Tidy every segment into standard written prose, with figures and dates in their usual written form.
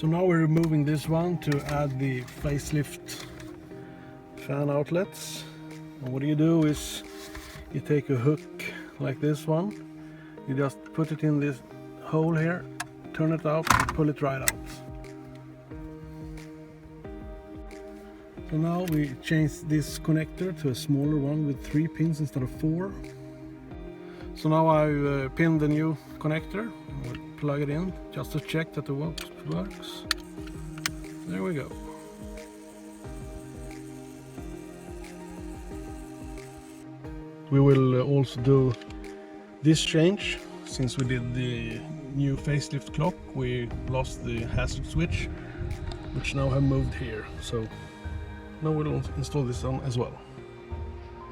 So now we're removing this one to add the facelift fan outlets. And what you do is you take a hook like this one, you just put it in this hole here, turn it out and pull it right out. So now we change this connector to a smaller one with 3 pins instead of 4. So now I've pinned the new connector. We'll plug it in just to check that it works. There we go. We will also do this change. Since we did the new facelift clock, we lost the hazard switch, which now have moved here. So now we'll install this on as well.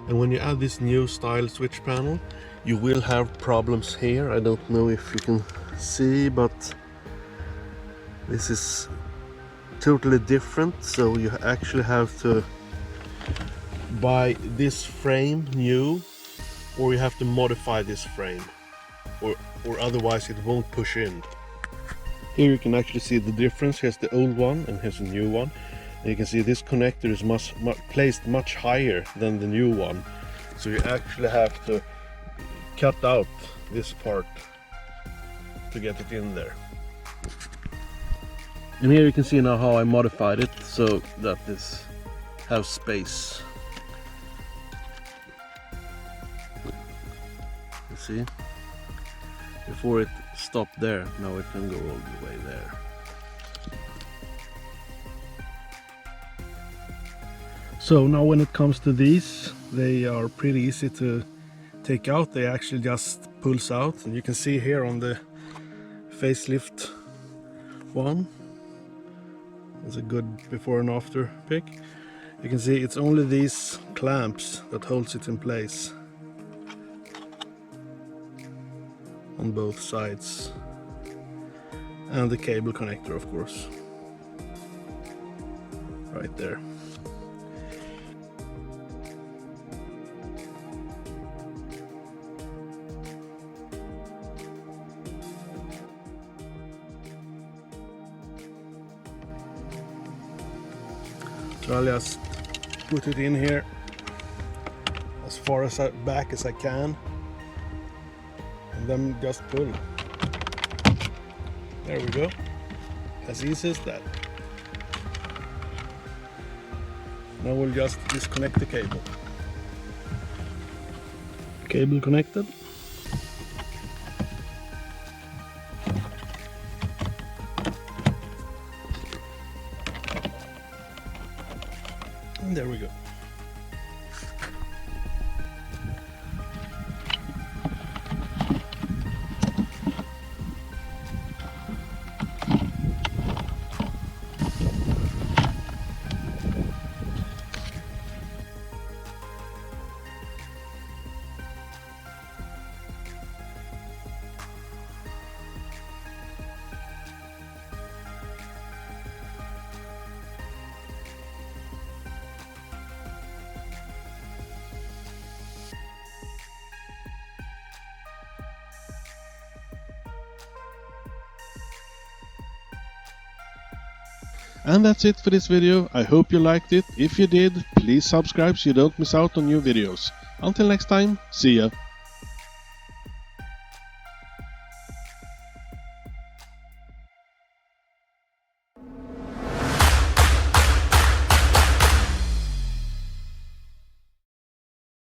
And when you add this new style switch panel, you will have problems here. I don't know if you can see, but this is totally different. So you actually have to buy this frame new, or you have to modify this frame, or otherwise it won't push in. Here you can actually see the difference. Here's the old one and here's the new one. And you can see this connector is placed much higher than the new one. So you actually have to cut out this part to get it in there. And here you can see now how I modified it so that this has space. You see? Before it stopped there, now it can go all the way there. So now when it comes to these, they are pretty easy to take out. They actually just pulls out, and you can see here on the facelift one, it's a good before and after pic. You can see it's only these clamps that holds it in place on both sides, and the cable connector, of course, right there. So I'll just put it in here as far as back as I can, and then just pull. There we go. As easy as that. Now we'll just disconnect the cable. Cable connected. And there we go. And that's it for this video. I hope you liked it. If you did, please subscribe so you don't miss out on new videos. Until next time, see ya!